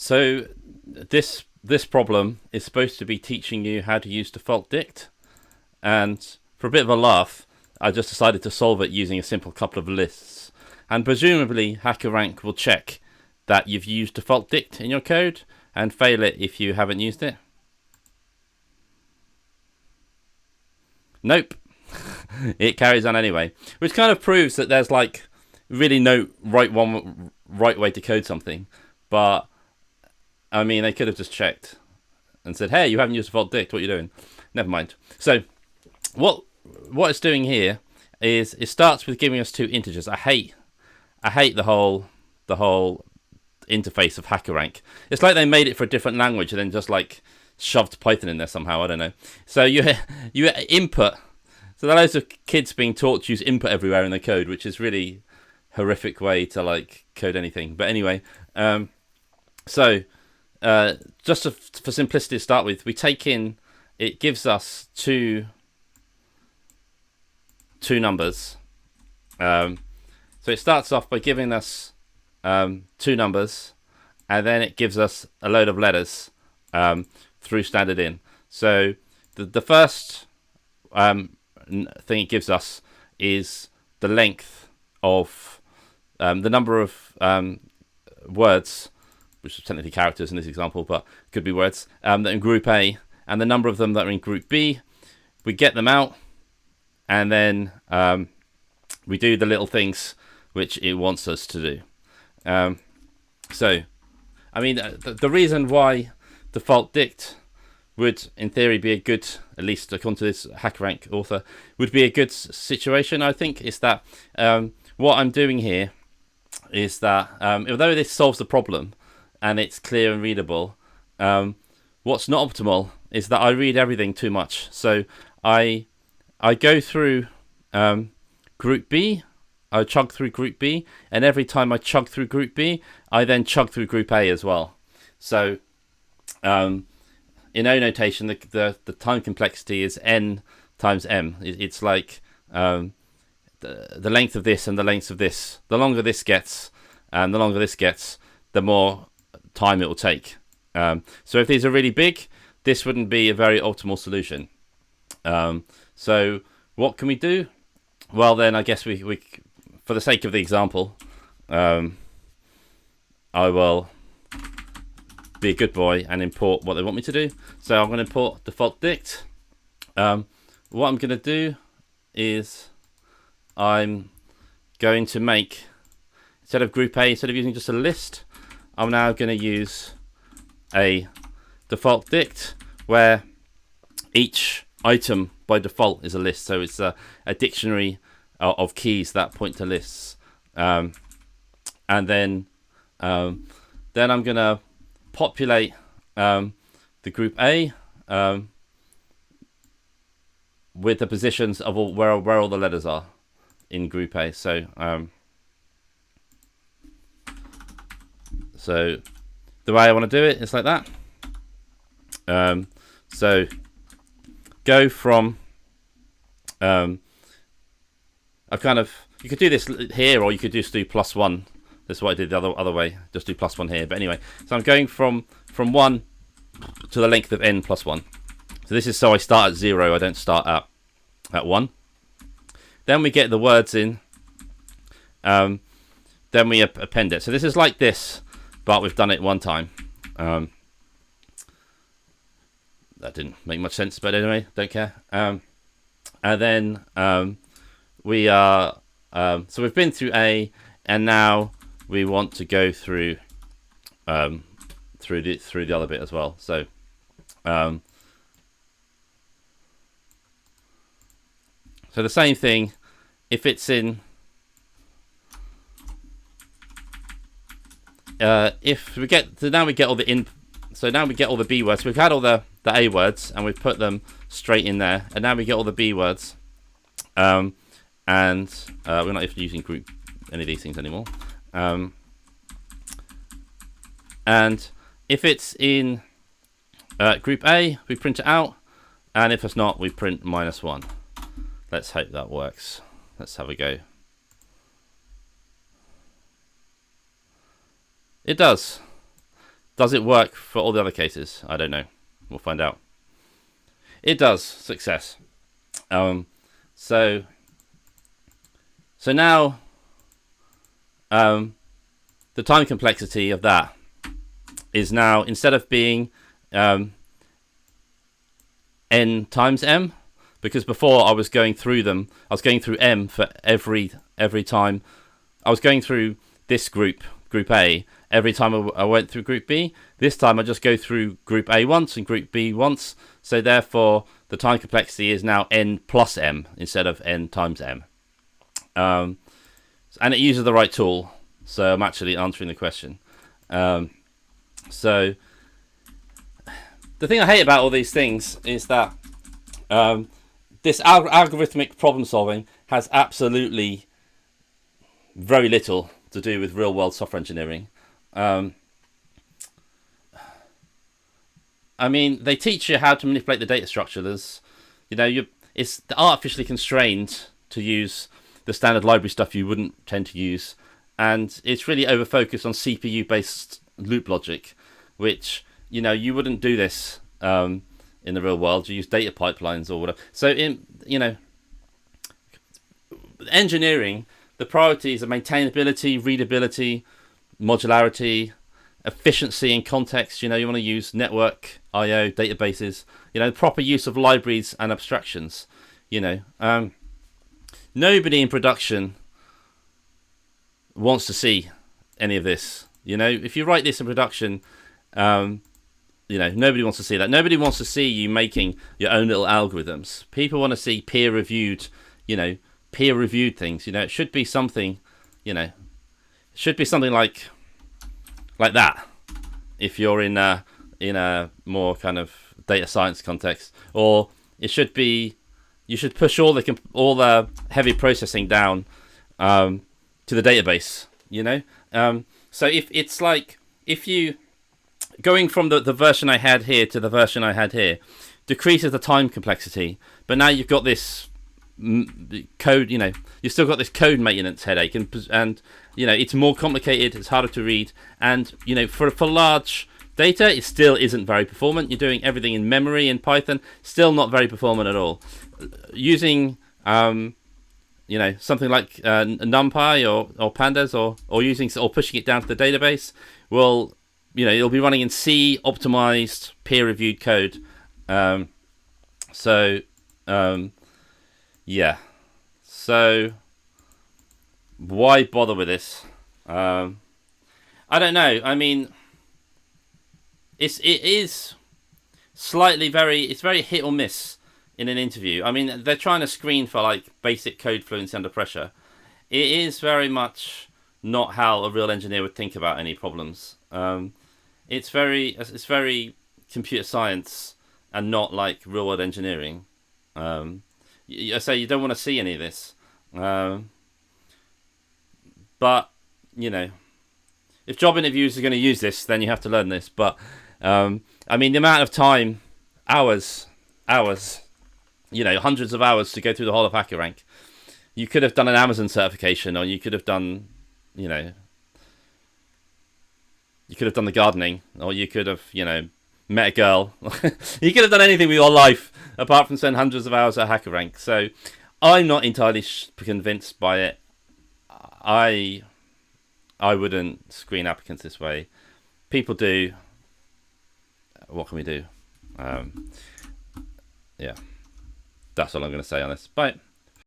So this problem is supposed to be teaching you how to use default dict, and for a bit of a laugh, I just decided to solve it using a simple couple of lists. And presumably, hackerrank will check that you've used default dict in your code and fail it if you haven't used it. Nope. It carries on anyway, which kind of proves that there's like really no right way to code something. But I mean, they could have just checked and said, "Hey, you haven't used default dict. What are you doing?" Never mind. So what it's doing here is it starts with giving us two integers. I hate the whole interface of hackerrank. It's like they made it for a different language and then just like shoved Python in there somehow. I don't know. So you input. So there are loads of kids being taught to use input everywhere in their code, which is really horrific way to like code anything. But anyway, so just for simplicity to start with, we take in, it gives us two numbers. So it starts off by giving us two numbers, and then it gives us a load of letters through standard in. So the first thing it gives us is the length of the number of words, which is technically characters in this example, but could be words, that are in group A, and the number of them that are in group B. We get them out, and then we do the little things which it wants us to do. So, I mean, the reason why default dict would, in theory, be a good, at least according to this hackerrank author, would be a good situation, I think, is that what I'm doing here is that although this solves the problem and it's clear and readable, what's not optimal is that I read everything too much. So I go through group B, I chug through group B, and every time I chug through group B, I then chug through group A as well. So in O notation, the time complexity is n times m. It's like the length of this and the length of this. The longer this gets, the more time it will take. So if these are really big, this wouldn't be a very optimal solution. So what can we do? Well, then I guess we for the sake of the example, I will be a good boy and import what they want me to do. So I'm going to import default dict. What I'm going to do is I'm going to make, instead of group A, instead of using just a list, I'm now going to use a default dict where each item by default is a list. So it's a dictionary of keys that point to lists. And then I'm going to populate the group A with the positions of where all the letters are in group A. So so the way I want to do it is like that. So go from I've kind of, you could do this here, or you could just do +1. This is what I did the other way, just do +1 here. But anyway, so I'm going from 1 to the length of n plus 1. So this is so I start at 0, I don't start at 1. Then we get the words in, then we append it. So this is like this, but we've done it one time. That didn't make much sense, but anyway, don't care. And then we are, so we've been through A, and now we want to go through through the other bit as well. So so the same thing, if it's in if we get, so now we get all the B words. We've had all the A words and we've put them straight in there, and now we get all the B words, and we're not even using group any of these things anymore. And if it's in group A, we print it out, and if it's not, we print -1. Let's hope that works. Let's have a go. It does. Does it work for all the other cases? I don't know. We'll find out. It does. Success. So now the time complexity of that is now, instead of being n times m, because before I was going through them, I was going through m for every time. I was going through this group A, every time I went through group B. This time I just go through group A once and group B once. So therefore, the time complexity is now n plus m instead of n times m. And it uses the right tool. So I'm actually answering the question. So the thing I hate about all these things is that this algorithmic problem solving has absolutely very little to do with real world software engineering. I mean, they teach you how to manipulate the data structure. There's, it's artificially constrained to use the standard library stuff you wouldn't tend to use, and it's really over focused on CPU based loop logic, which you wouldn't do this in the real world. You use data pipelines or whatever. So in engineering, the priorities are maintainability, readability, modularity, efficiency in context. You want to use network I/O databases. Proper use of libraries and abstractions. Nobody in production wants to see any of this. If you write this in production, nobody wants to see that. Nobody wants to see you making your own little algorithms. People want to see peer-reviewed things. It should be something, like that. If you're in a more kind of data science context, or it should be, you should push all the heavy processing down to the database. So if you going from the version I had here to the version I had here decreases the time complexity, but now you've got this code. You've still got this code maintenance headache, and it's more complicated. It's harder to read, and for large data, it still isn't very performant. You're doing everything in memory in Python, still not very performant at all. Using something like NumPy or Pandas or pushing it down to the database will, it'll be running in C optimized peer-reviewed code. Yeah. So why bother with this? I don't know. I mean, it is slightly it's very hit or miss in an interview. I mean, they're trying to screen for basic code fluency under pressure. It is very much not how a real engineer would think about any problems. It's very computer science and not like real world engineering. I say you don't want to see any of this. But if job interviews are going to use this, then you have to learn this. But I mean, the amount of time, hours, hundreds of hours to go through the whole of hackerrank. You could have done an Amazon certification, or you could have done, you could have done the gardening, or you could have, met a girl. You could have done anything with your life apart from spend hundreds of hours at hackerrank. So I'm not entirely convinced by it. I wouldn't screen applicants this way. People do. What can we do? Yeah. That's all I'm going to say on this. Bye.